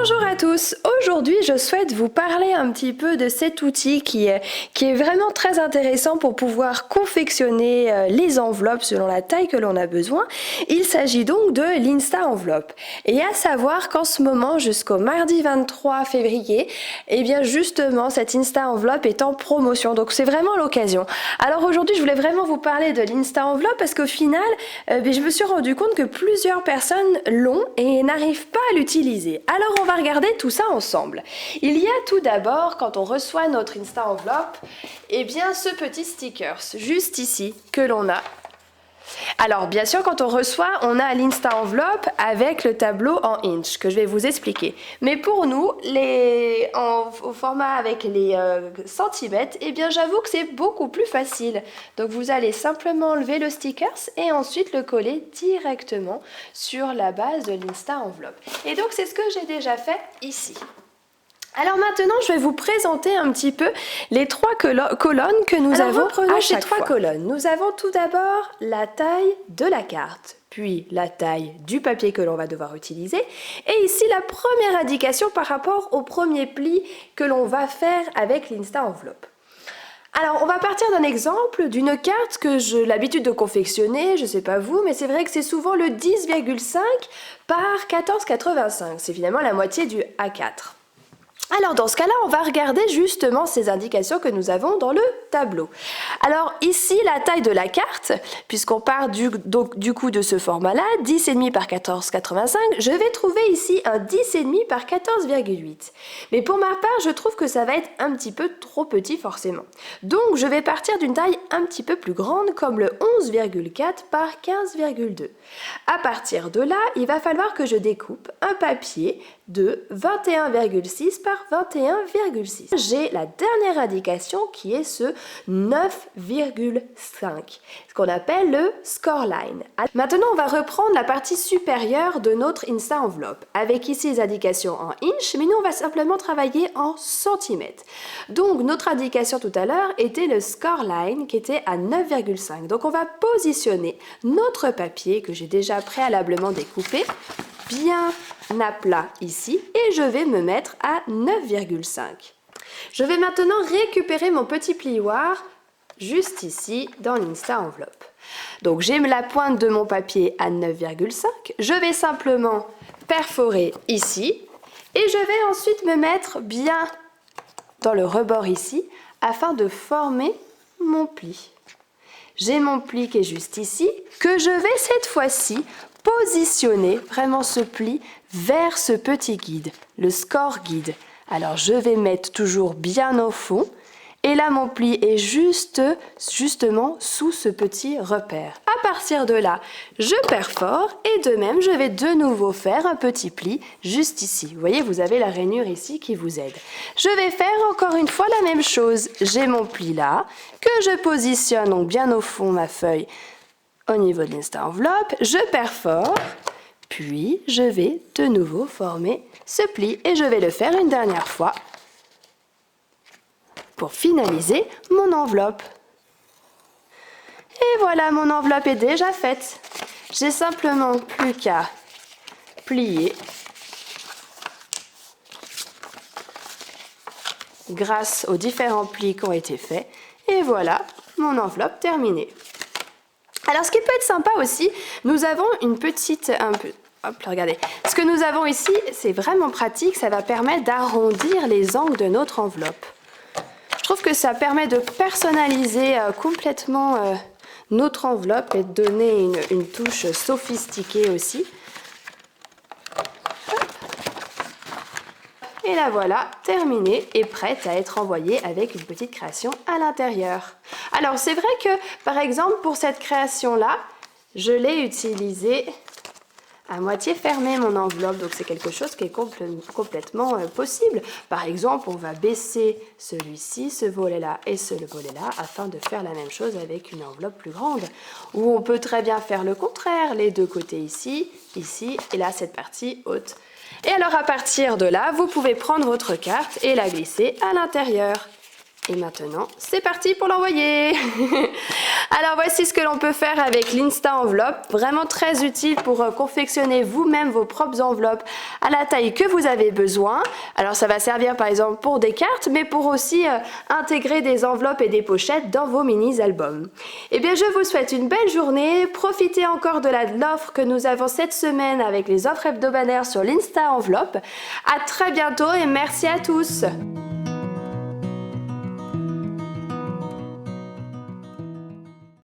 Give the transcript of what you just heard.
Bonjour à tous, aujourd'hui je souhaite vous parler un petit peu de cet outil qui est vraiment très intéressant pour pouvoir confectionner les enveloppes selon la taille que l'on a besoin. Il s'agit donc de l'Insta Enveloppe. Et à savoir qu'en ce moment jusqu'au mardi 23 février, et bien justement cette Insta Enveloppe est en promotion, donc c'est vraiment l'occasion. Alors aujourd'hui je voulais vraiment vous parler de l'Insta Enveloppe parce qu'au final je me suis rendu compte que plusieurs personnes l'ont et n'arrivent pas à l'utiliser. Alors on va regarder tout ça ensemble. Il y a tout d'abord, quand on reçoit notre Insta Enveloppe, eh bien ce petit sticker, juste ici, que l'on a. Alors bien sûr quand on reçoit, on a l'Insta Enveloppe avec le tableau en inch que je vais vous expliquer. Mais pour nous, au format avec les centimètres, eh bien j'avoue que c'est beaucoup plus facile. Donc vous allez simplement enlever le sticker et ensuite le coller directement sur la base de l'Insta Enveloppe. Et donc c'est ce que j'ai déjà fait ici. Alors maintenant, je vais vous présenter un petit peu les trois colonnes que nous avons à chaque fois. Colonnes. Nous avons tout d'abord la taille de la carte, puis la taille du papier que l'on va devoir utiliser, et ici la première indication par rapport au premier pli que l'on va faire avec l'Insta Enveloppe. Alors, on va partir d'un exemple d'une carte que j'ai l'habitude de confectionner, je ne sais pas vous, mais c'est vrai que c'est souvent le 10,5 par 14,85. C'est finalement la moitié du A4. Alors dans ce cas-là, on va regarder justement ces indications que nous avons dans le tableau. Alors ici, la taille de la carte, puisqu'on part du coup de ce format-là, 10,5 par 14,85, je vais trouver ici un 10,5 par 14,8. Mais pour ma part, je trouve que ça va être un petit peu trop petit forcément. Donc je vais partir d'une taille un petit peu plus grande, comme le 11,4 par 15,2. À partir de là, il va falloir que je découpe un papier de 21,6 par 21,6. J'ai la dernière indication qui est ce 9,5, ce qu'on appelle le scoreline. Maintenant, on va reprendre la partie supérieure de notre Insta Enveloppe, avec ici les indications en inch, mais nous on va simplement travailler en centimètres. Donc notre indication tout à l'heure était le scoreline qui était à 9,5. Donc on va positionner notre papier que j'ai déjà préalablement découpé bien à plat ici et je vais me mettre à 9,5. Je vais maintenant récupérer mon petit plioir juste ici dans l'Insta Enveloppe. Donc j'ai la pointe de mon papier à 9,5. Je vais simplement perforer ici et je vais ensuite me mettre bien dans le rebord ici afin de former mon pli. J'ai mon pli qui est juste ici que je vais cette fois-ci positionner vraiment ce pli vers ce petit guide, le score guide. Alors je vais mettre toujours bien au fond et là mon pli est justement sous ce petit repère. À partir de là, je perfore et de même je vais de nouveau faire un petit pli juste ici. Vous voyez, vous avez la rainure ici qui vous aide. Je vais faire encore une fois la même chose. J'ai mon pli là que je positionne donc bien au fond ma feuille au niveau de l'Insta Enveloppe, je perfore, puis je vais de nouveau former ce pli et je vais le faire une dernière fois pour finaliser mon enveloppe. Et voilà, mon enveloppe est déjà faite. J'ai simplement plus qu'à plier grâce aux différents plis qui ont été faits. Et voilà, mon enveloppe terminée. Alors ce qui peut être sympa aussi, nous avons une petite... Hop, regardez. Ce que nous avons ici, c'est vraiment pratique, ça va permettre d'arrondir les angles de notre enveloppe. Je trouve que ça permet de personnaliser complètement notre enveloppe et de donner une touche sophistiquée aussi. Et la voilà, terminée et prête à être envoyée avec une petite création à l'intérieur. Alors c'est vrai que par exemple pour cette création-là, je l'ai utilisée à moitié fermée mon enveloppe, donc c'est quelque chose qui est complètement possible. Par exemple, on va baisser celui-ci, ce volet-là et ce volet-là afin de faire la même chose avec une enveloppe plus grande. Ou on peut très bien faire le contraire, les deux côtés ici, ici et là cette partie haute. Et alors à partir de là, vous pouvez prendre votre carte et la glisser à l'intérieur. Et maintenant, c'est parti pour l'envoyer. Alors voici ce que l'on peut faire avec l'Insta Enveloppe, vraiment très utile pour confectionner vous-même vos propres enveloppes à la taille que vous avez besoin. Alors ça va servir par exemple pour des cartes, mais pour aussi intégrer des enveloppes et des pochettes dans vos mini-albums. Eh bien je vous souhaite une belle journée, profitez encore de l'offre que nous avons cette semaine avec les offres hebdomadaires sur l'Insta Enveloppe. À très bientôt et merci à tous.